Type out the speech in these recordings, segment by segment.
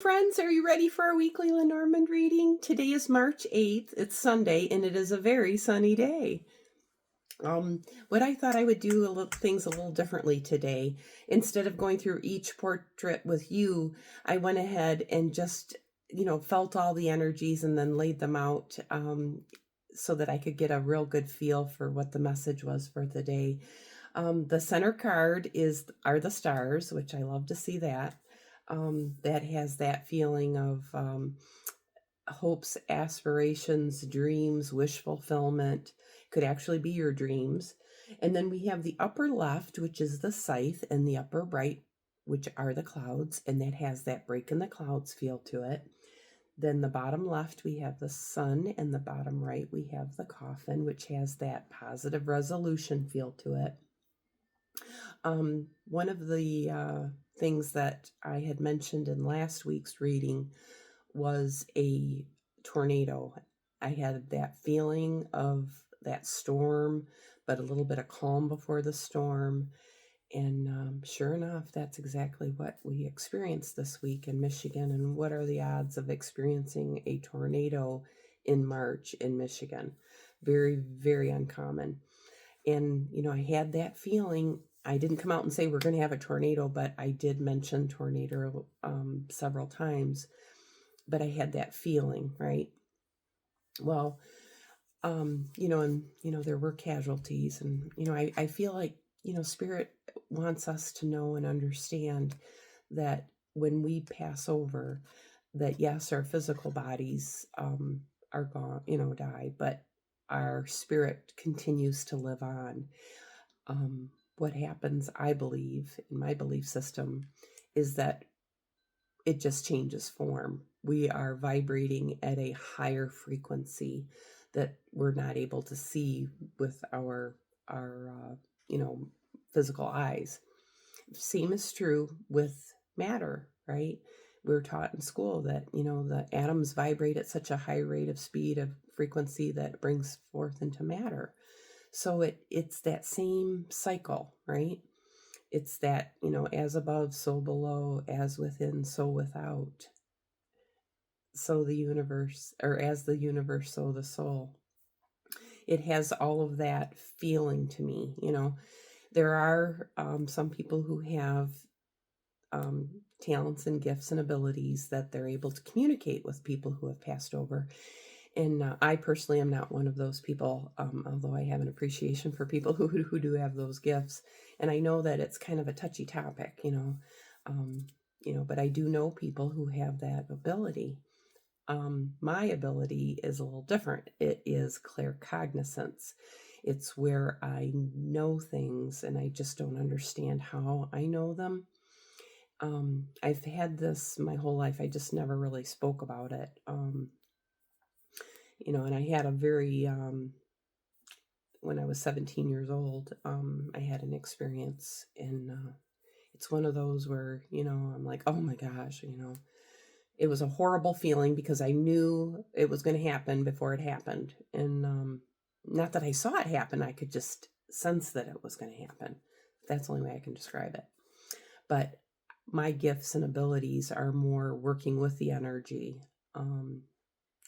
Friends, are you ready for our weekly Lenormand reading? Today is March 8th. It's Sunday, and it is a very sunny day. What I thought I would do things a little differently today. Instead of going through each portrait with you, I went ahead and just, felt all the energies and then laid them out so that I could get a real good feel for what the message was for the day. The center card are the stars, which I love to see that. That has that feeling of hopes, aspirations, dreams, wish fulfillment. Could actually be your dreams. And then we have the upper left, which is the scythe, and the upper right, which are the clouds, and that has that break in the clouds feel to it. Then the bottom left, we have the sun, and the bottom right, we have the coffin, which has that positive resolution feel to it. One of the things that I had mentioned in last week's reading was a tornado. I had that feeling of that storm, but a little bit of calm before the storm. And sure enough, that's exactly what we experienced this week in Michigan. And what are the odds of experiencing a tornado in March in Michigan? Very, very uncommon. And, I had that feeling. I didn't come out and say we're going to have a tornado, but I did mention tornado several times. But I had that feeling, right? Well, there were casualties, and I feel like Spirit wants us to know and understand that when we pass over, that yes, our physical bodies are gone, die, but our spirit continues to live on. What happens, I believe, in my belief system, is that it just changes form. We are vibrating at a higher frequency that we're not able to see with our physical eyes. Same is true with matter, right? We're taught in school that the atoms vibrate at such a high rate of speed of frequency that brings forth into matter. So it's that same cycle, right? It's that, as above, so below, as within, so without. So the universe, or as the universe, so the soul. It has all of that feeling to me. There are some people who have talents and gifts and abilities that they're able to communicate with people who have passed over. And I personally am not one of those people, although I have an appreciation for people who do have those gifts. And I know that it's kind of a touchy topic, but I do know people who have that ability. My ability is a little different. It is claircognizance. It's where I know things and I just don't understand how I know them. I've had this my whole life. I just never really spoke about it. And I had a very, when I was 17 years old, I had an experience, and it's one of those where, I'm like, oh my gosh, it was a horrible feeling because I knew it was going to happen before it happened. And not that I saw it happen, I could just sense that it was going to happen. That's the only way I can describe it. But my gifts and abilities are more working with the energy.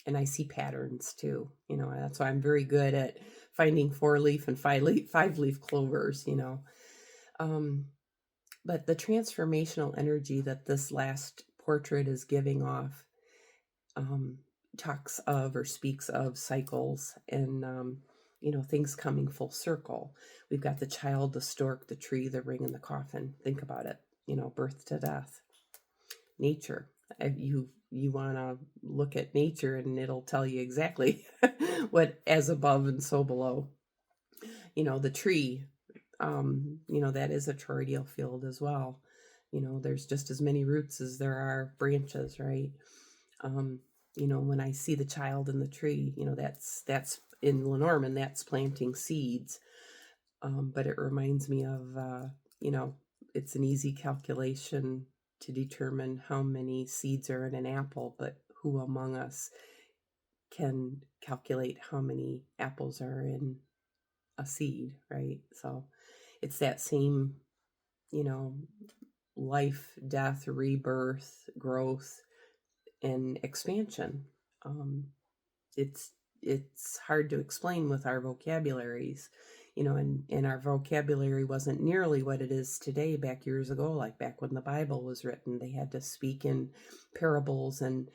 And I see patterns too, that's why I'm very good at finding 4-leaf and 5-leaf clovers, but the transformational energy that this last portrait is giving off talks of or speaks of cycles and, things coming full circle. We've got the child, the stork, the tree, the ring, and the coffin. Think about it, birth to death, nature. You want to look at nature and it'll tell you exactly what as above and so below. The tree, that is a toroidal field as well. There's just as many roots as there are branches, right? When I see the child in the tree, that's in Lenormand, that's planting seeds. But it reminds me of, it's an easy calculation to determine how many seeds are in an apple, but who among us can calculate how many apples are in a seed, right? So it's that same, life, death, rebirth, growth, and expansion. Um, it's it's hard to explain with our vocabularies, and our vocabulary wasn't nearly what it is today back years ago, like back when the Bible was written. They had to speak in parables and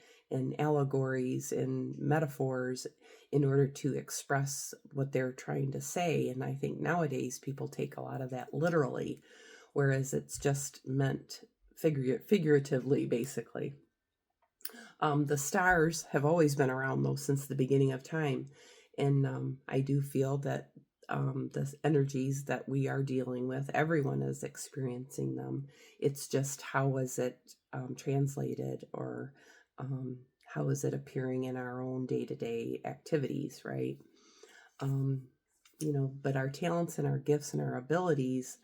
allegories and metaphors in order to express what they're trying to say. And I think nowadays people take a lot of that literally, whereas it's just meant figuratively, basically. The stars have always been around, though, since the beginning of time. And I do feel that the energies that we are dealing with, everyone is experiencing them. It's just how is it translated, or how is it appearing in our own day to day activities, right? Um, but our talents and our gifts and our abilities,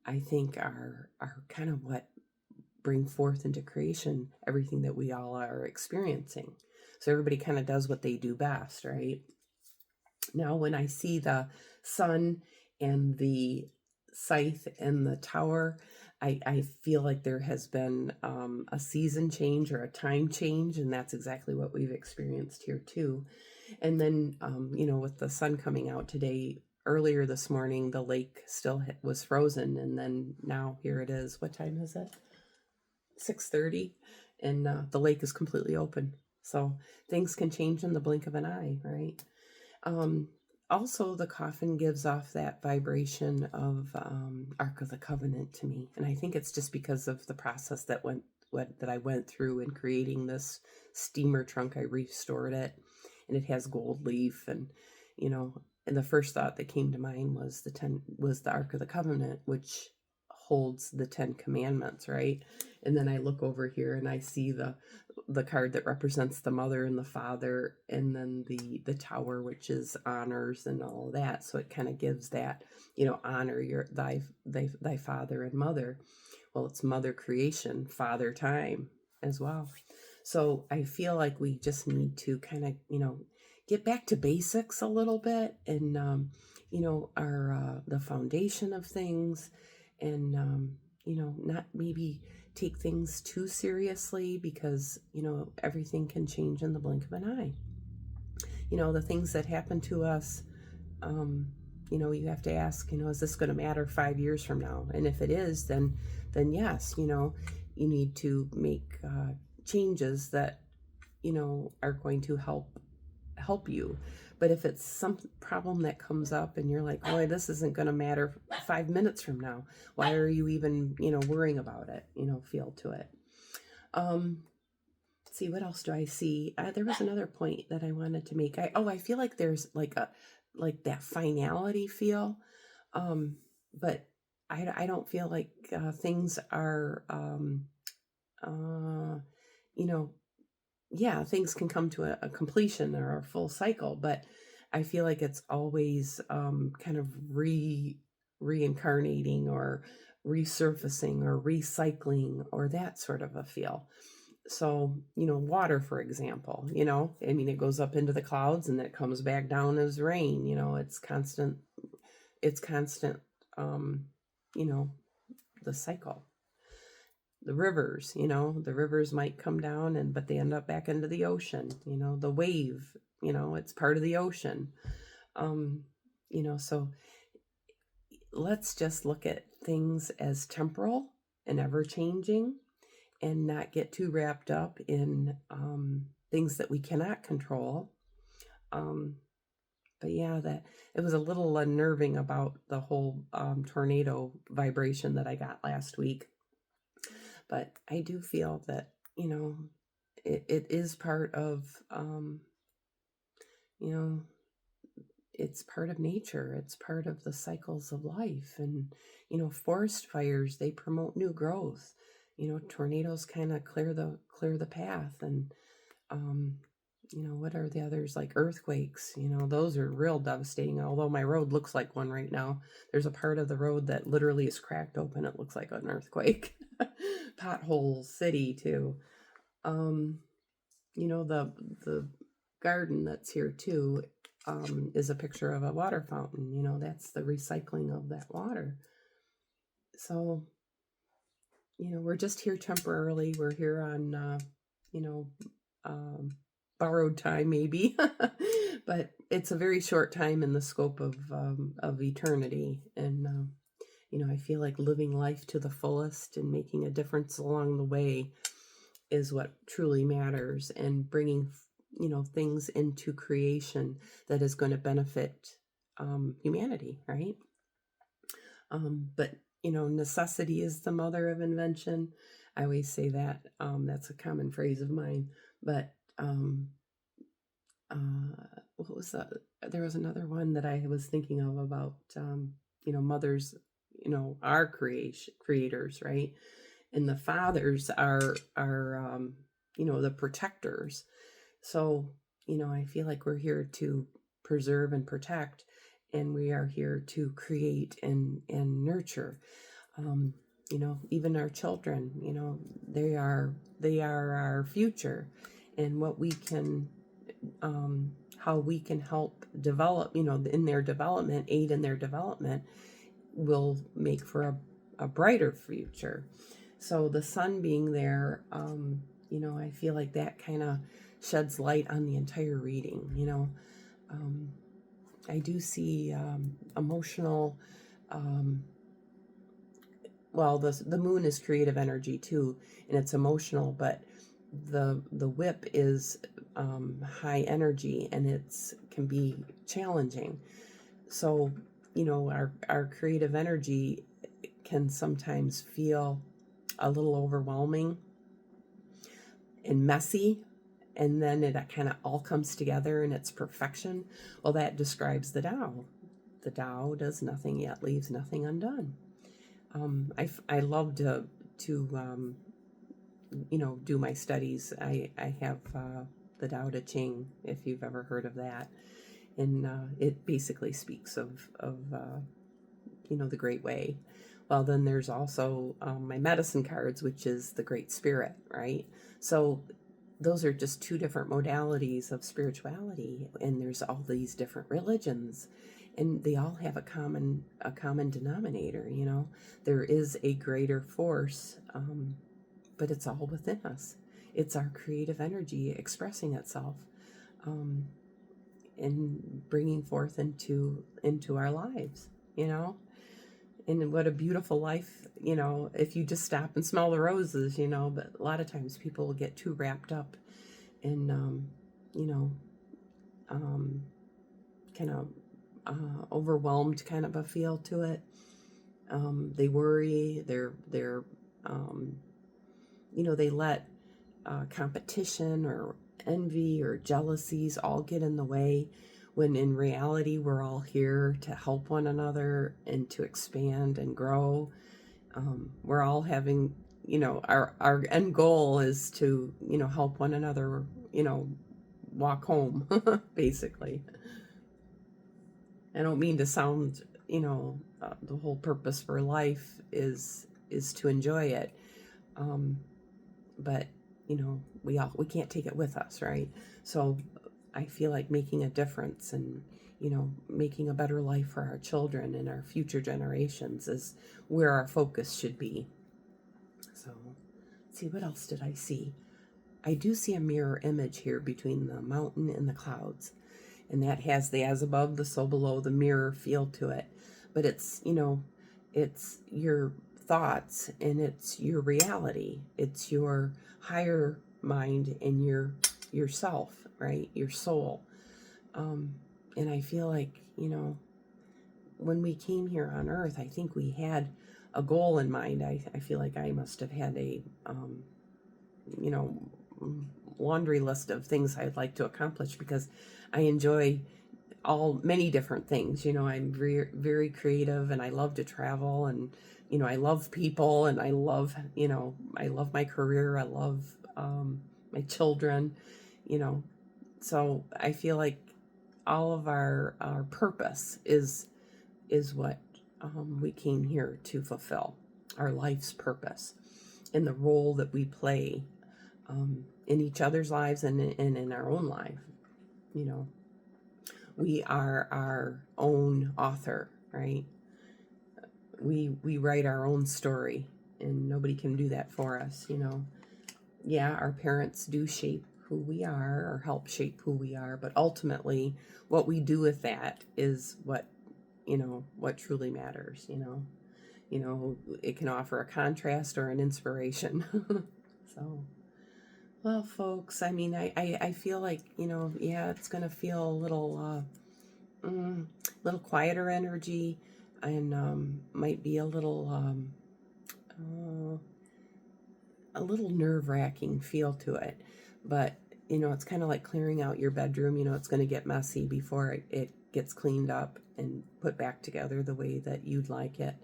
I think, are kind of what bring forth into creation everything that we all are experiencing. So everybody kind of does what they do best, right? Now, when I see the sun and the scythe and the tower, I feel like there has been a season change or a time change, and that's exactly what we've experienced here too. And then, with the sun coming out today, earlier this morning, the lake still was frozen, and then now here it is. What time is it? 6:30, and the lake is completely open. So things can change in the blink of an eye, right? Um, Also, the coffin gives off that vibration of Ark of the Covenant to me, and I think it's just because of the process that I went through in creating this steamer trunk. I restored it, and it has gold leaf, and you know, and the first thought that came to mind was the Ark of the Covenant, which holds the 10 commandments, right? And then I look over here and I see the card that represents the mother and the father, and then the tower, which is honors and all of that. So it kind of gives that, honor your thy father and mother. Well, it's mother creation, father time as well. So I feel like we just need to kind of, get back to basics a little bit, and our the foundation of things, and not maybe take things too seriously, because everything can change in the blink of an eye. The things that happen to us, you have to ask, is this going to matter 5 years from now? And if it is, then yes, you need to make changes that are going to help you. But if it's some problem that comes up and you're like, boy, this isn't going to matter 5 minutes from now, why are you even worrying about it? Feel to it. Let's see, what else do I see? There was another point that I wanted to make. I feel like there's like that finality feel, but I don't feel like things are you know yeah, things can come to a completion or a full cycle, but I feel like it's always kind of reincarnating, or resurfacing, or recycling, or that sort of a feel. So, water, for example, I mean, it goes up into the clouds and then it comes back down as rain. It's constant, um, you know, the cycle. The rivers might come down, but they end up back into the ocean. The wave, it's part of the ocean. um so let's just look at things as temporal and ever changing, and not get too wrapped up in things that we cannot control. But yeah, that it was a little unnerving about the whole tornado vibration that I got last week. But I do feel that, it is part of, you know, it's part of nature. It's part of the cycles of life. And, forest fires, they promote new growth. Tornadoes kind of clear the path. And, what are the others, like earthquakes? Those are real devastating. Although my road looks like one right now, there's a part of the road that literally is cracked open. It looks like an earthquake. Pothole city too. The garden that's here too is a picture of a water fountain. That's the recycling of that water. So we're just here temporarily. We're here on you know, borrowed time maybe, but it's a very short time in the scope of eternity. And, I feel like living life to the fullest and making a difference along the way is what truly matters, and bringing, things into creation that is going to benefit humanity, right? But necessity is the mother of invention. I always say that. That's a common phrase of mine. But what was that? There was another one that I was thinking of about, mothers, are creators, right? And the fathers are the protectors. So, I feel like we're here to preserve and protect, and we are here to create and nurture. Um, even our children, they are our future, and what we can, how we can help develop, in their development, aid in their development, will make for a brighter future. So the sun being there, I feel like that kind of sheds light on the entire reading. I do see emotional. Well, the moon is creative energy too, and it's emotional, but the whip is high energy, and it's can be challenging. So our creative energy can sometimes feel a little overwhelming and messy, and then it kind of all comes together in its perfection. Well, that describes the Tao. The Tao does nothing yet leaves nothing undone. I love to do my studies. I have the Tao Te Ching, if you've ever heard of that, and it basically speaks of the Great Way. Well, then there's also my medicine cards, which is the Great Spirit, right? So those are just two different modalities of spirituality, and there's all these different religions, and they all have a common denominator. There is a greater force, but it's all within us. It's our creative energy expressing itself, and bringing forth into our lives. And what a beautiful life, if you just stop and smell the roses, but a lot of times people will get too wrapped up in, kind of overwhelmed kind of a feel to it. They worry, they let competition or envy or jealousies all get in the way, when in reality we're all here to help one another and to expand and grow. We're all having, our end goal is to, help one another, walk home, basically. I don't mean to sound, the whole purpose for life is to enjoy it. But, we can't take it with us, right? So I feel like making a difference and, making a better life for our children and our future generations is where our focus should be. So let's see, what else did I see? I do see a mirror image here between the mountain and the clouds. And that has the as above, the so below, the mirror feel to it. But it's, it's your thoughts, and it's your reality. It's your higher mind and yourself, right? Your soul. And I feel like, when we came here on earth, I think we had a goal in mind. I feel like I must have had a, laundry list of things I'd like to accomplish, because I enjoy many different things. I'm very, very creative, and I love to travel, and, I love people, and I love my career. I love, my children, so I feel like all of our purpose is what we came here to fulfill, our life's purpose, and the role that we play in each other's lives and in our own life. We are our own author, right? We write our own story, and nobody can do that for us. yeah, our parents do shape who we are or help shape who we are, but ultimately what we do with that is what, what truly matters, it can offer a contrast or an inspiration. So, well, folks, I mean, I feel like, yeah, it's going to feel a little quieter energy, and might be uh, a little nerve wracking feel to it. But, it's kind of like clearing out your bedroom. It's going to get messy before it gets cleaned up and put back together the way that you'd like it.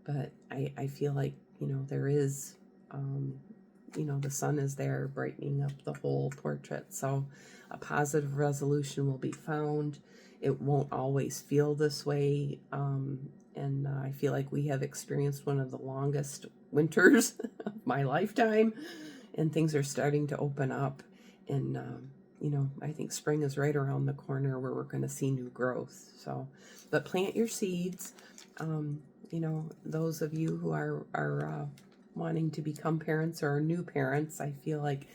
But I feel like, there is, the sun is there brightening up the whole portrait. So a positive resolution will be found. It won't always feel this way. And I feel like we have experienced one of the longest winters of my lifetime, and things are starting to open up. And, I think spring is right around the corner where we're going to see new growth. So, but plant your seeds. Those of you who are wanting to become parents or are new parents, I feel like,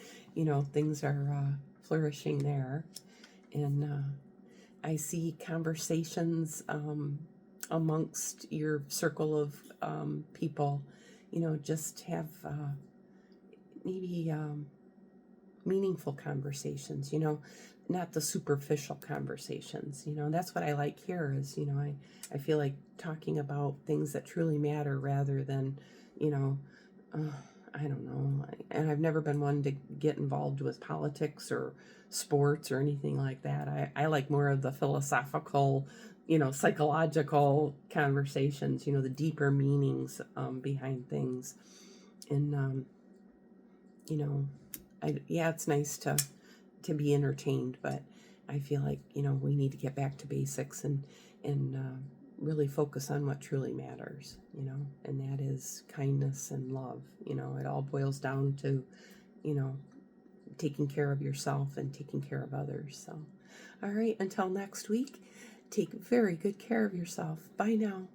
things are flourishing there. And I see conversations amongst your circle of people, just have maybe meaningful conversations, not the superficial conversations. That's what I like here is, I feel like talking about things that truly matter rather than, uh, I don't know. And I've never been one to get involved with politics or sports or anything like that. I like more of the philosophical, psychological conversations, the deeper meanings behind things. And, you know, yeah, it's nice to be entertained, but I feel like, we need to get back to basics and really focus on what truly matters, and that is kindness and love. It all boils down to, you know, taking care of yourself and taking care of others. So, all right, until next week, take very good care of yourself. Bye now.